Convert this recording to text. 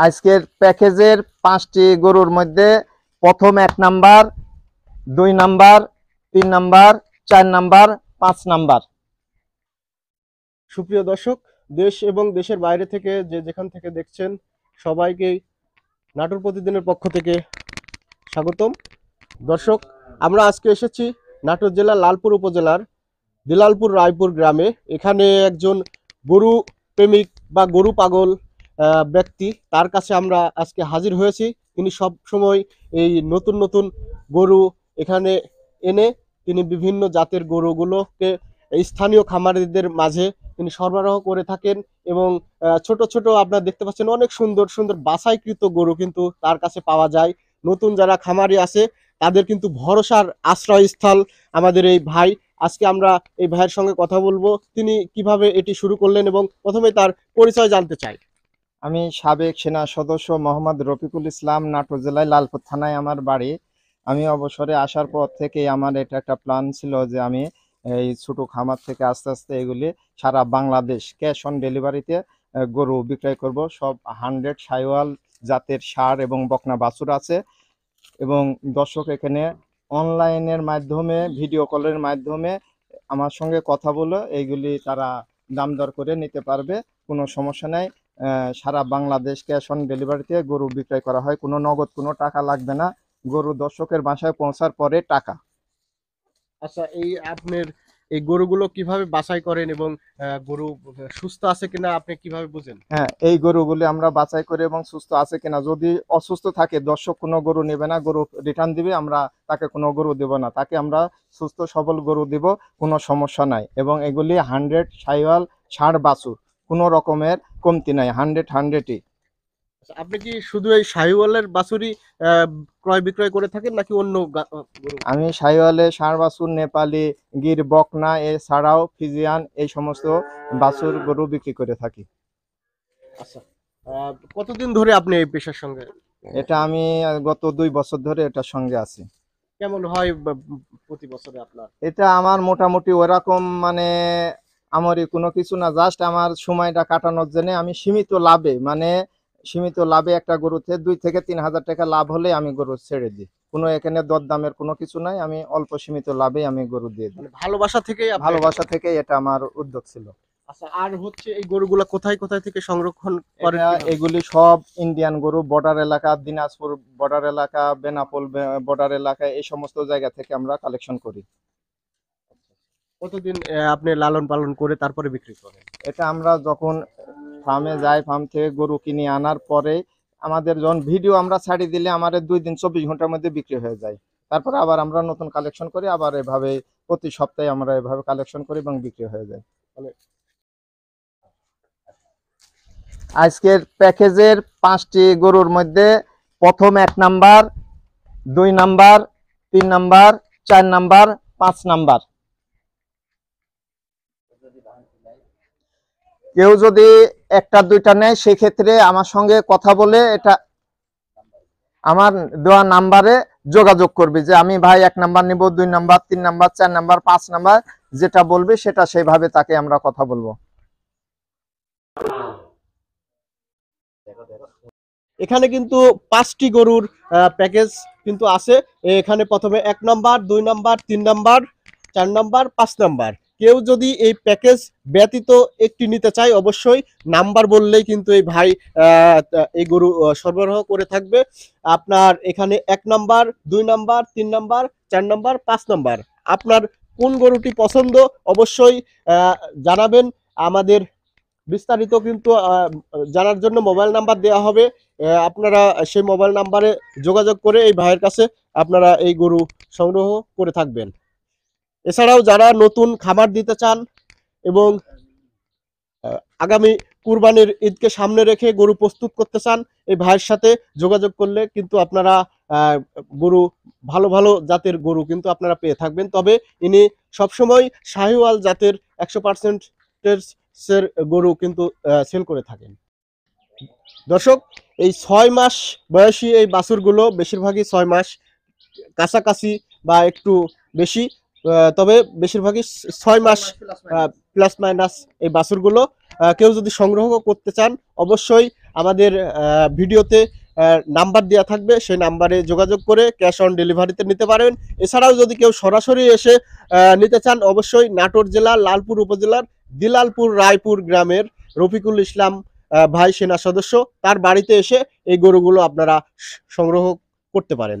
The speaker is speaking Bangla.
আজকের প্যাকেজের 5টি গরুর মধ্যে প্রথম 1 number, 2 number, 3 number, 4 number, 5 number. সুপ্রিয় দর্শক, দেশ এবং দেশের বাইরে থেকে যে যেখান থেকে দেখছেন সবাইকে নাটোর প্রতিদিনের পক্ষ থেকে স্বাগতম। দর্শক, আমরা আজকে এসেছি নাটোর জেলার লালপুর উপজেলার দিলালপুর রায়পুর গ্রামে। এখানে একজন গরু প্রেমিক বা গরু পাগল ব্যক্তি, তার কাছে আমরা আজকে হাজির হয়েছি। তিনি সব সময় এই নতুন নতুন গরু এখানে এনে তিনি বিভিন্ন জাতের গরুগুলোকে স্থানীয় খামারিদের মাঝে তিনি সরবরাহ করে থাকেন এবং ছোট ছোট আপনারা দেখতে পাচ্ছেন অনেক সুন্দর সুন্দর বাছাইকৃত গরু কিন্তু তার কাছে পাওয়া যায়। নতুন যারা খামারি আছে তাদের কিন্তু ভরসার আশ্রয়স্থল আমাদের এই ভাই। আজকে আমরা এই ভাইয়ের সঙ্গে কথা বলবো, তিনি কিভাবে এটি শুরু করলেন এবং প্রথমে তার পরিচয় জানতে চাই। আমি সাবেক সেনা সদস্য মোহাম্মদ রফিকুল ইসলাম, নাটোর জেলায় লালপুর থানায় আমার বাড়ি। আমি অবসরে আসার পর থেকে আমার এটা একটা প্ল্যান ছিল যে আমি এই ছোট খামার থেকে আস্তে আস্তে এগুলি সারা বাংলাদেশ ক্যাশ অন ডেলিভারিতে গরু বিক্রয় করব। সব 100 সাইওয়াল জাতের ষাঁড় এবং বকনা বাছুর আছে এবং দর্শক এখানে অনলাইনের মাধ্যমে ভিডিও কলের মাধ্যমে আমার সঙ্গে কথা বলে এইগুলি তারা দাম দর করে নিতে পারবে, কোনো সমস্যা নাই। সারা বাংলাদেশ ক্যাশ অন ডেলিভারিতে গরু বিক্রয় করা হয়, কোনো নগদ কোনো টাকা লাগবে না। গরু দর্শকের বাসায় পৌঁছার পরে টাকা। আচ্ছা, এই আপনার এই গরুগুলো কিভাবে বাছাই করেন এবং গরু সুস্থ আছে কিনা আপনি কিভাবে বুঝেন? হ্যাঁ, এই গরুগুলি আমরা বাছাই করি এবং সুস্থ আছে কিনা। যদি অসুস্থ থাকে দর্শক কোনো গরু নেবে না, গরু রিটার্ন দিবে, আমরা তাকে কোনো গরু দেব না, তাকে আমরা সুস্থ সবল গরু দিব, কোনো সমস্যা নাই। এবং এগুলি 100 সাইওয়াল ষাঁড় বাছুর, কোনো রকমের কমতি নাই, 100ই। আচ্ছা, আপনি কি শুধু এই শাহিওয়ালের বাছুরই ক্রয় বিক্রয় করে থাকেন নাকি অন্য গরু? আমি সাইওয়ালে ষাঁড় বাছুর, নেপালি, গির, বকনা এছাড়াও ফিজিয়ান এই সমস্ত বাছুর গরু বিক্রি করে থাকি। আচ্ছা, কতদিন ধরে আপনি এই পেশার সঙ্গে? এটা আমি গত 2 বছর ধরে এটার সঙ্গে আছি। কেমন হয় প্রতি বছরে আপনার? এটা আমার মোটামুটি ওরকম মানে আমারই কোনো কিছু না, জাস্ট আমার সময়টা কাটানোর জন্য আমি সীমিত লাভে একটা গরুতে 2 থেকে 3 হাজার টাকা লাভ হলে আমি গরু ছেড়ে দিই। কোনো এখানে দরদামের কোনো কিছু নাই, আমি অল্প সীমিত লাভে আমি গরু দিয়ে দিই। মানে ভালোবাসা থেকেই ভালোবাসা থেকে এটা আমার উদ্যোগ ছিল। আচ্ছা, আর হচ্ছে এই গরুগুলা কোথায় কোথায় থেকে সংরক্ষণ করেন? এগুলি সব ইন্ডিয়ান গরু, বর্ডার এলাকা, দিনাজপুর বর্ডার এলাকা, বেনাপোল বর্ডার এলাকা, এই সমস্ত জায়গা থেকে আমরা কালেকশন করি। কতদিন আপনি লালন পালন করে তারপরে বিক্রি করেন? এটা আমরা যখন ফার্মে যাই, ফার্ম থেকে গরু কিনে আনার পরে আমাদের যখন ভিডিও আমরা ছাড়ি দিলে আমাদের 2 দিন 24 ঘন্টার মধ্যে বিক্রি হয়ে যায়। তারপরে আবার আমরা নতুন কালেকশন করি, আবার এভাবে প্রতি সপ্তাহে আমরা এভাবে কালেকশন করি এবং বিক্রি হয়ে যায়। মানে আজকের প্যাকেজের 5টি গরুর মধ্যে প্রথম 1 number, 2 number, 3 number, 4 number, 5 number. কেউ যদি একটা দুইটা নেয় সেক্ষেত্রে আমার সঙ্গে কথা বলে এটা আমার দেওয়া নাম্বারে যোগাযোগ করবে যে আমি ভাই 1 নাম্বার নিব, 2 নাম্বার, 3 নাম্বার, 4 নাম্বার, 5 নাম্বার, যেটা বলবে সেটা সেইভাবে তাকে আমরা কথা বলবো। এখানে কিন্তু 5টি গরুর প্যাকেজ কিন্তু আছে। এখানে প্রথমে 1 number, 2 number, 3 number, 4 number, 5 number. কেউ যদি এই প্যাকেজ ব্যতীত একটি নিতে চায় অবশ্যই নাম্বার বললেই কিন্তু এই ভাই এই গরু সরবরাহ করে থাকবে। আপনার এখানে 1 number, 2 number, 3 number, 4 number, 5 number. আপনার কোন গরুটি পছন্দ অবশ্যই জানাবেন। আমাদের বিস্তারিত কিন্তু জানার জন্য মোবাইল নাম্বার দেওয়া হবে। আপনারা সেই মোবাইল নাম্বারে যোগাযোগ করে এই ভাইয়ের কাছে আপনারা এই গরু সংগ্রহ করে থাকবেন। এছাড়াও যারা নতুন খামার দিতে চান এবং আগামী কুরবানির ঈদকে সামনে রেখে গরু প্রস্তুত করতে চান, এই ভাইয়ের সাথে যোগাযোগ করলে কিন্তু আপনারা গরু ভালো ভালো জাতের গরু কিন্তু আপনারা পেয়ে থাকবেন। তবে ইনি সবসময় শাহিওয়াল জাতের 100% গরু কিন্তু সেল করে থাকেন। দর্শক, এই 6 মাস বয়সী এই বাছুরগুলো বেশিরভাগই 6 মাস কাছাকাছি বা একটু বেশি, তবে বেশিরভাগই 6 মাস প্লাস মাইনাস এই বাছুরগুলো। কেউ যদি সংগ্রহ করতে চান অবশ্যই আমাদের ভিডিওতে নাম্বার দেওয়া থাকবে, সেই নাম্বারে যোগাযোগ করে ক্যাশ অন ডেলিভারিতে নিতে পারেন। এছাড়াও যদি কেউ সরাসরি এসে নিতে চান অবশ্যই নাটোর জেলা লালপুর উপজেলার দিলালপুর রায়পুর গ্রামের রফিকুল ইসলাম ভাই সেনা সদস্য, তার বাড়িতে এসে এই গরুগুলো আপনারা সংগ্রহ করতে পারেন।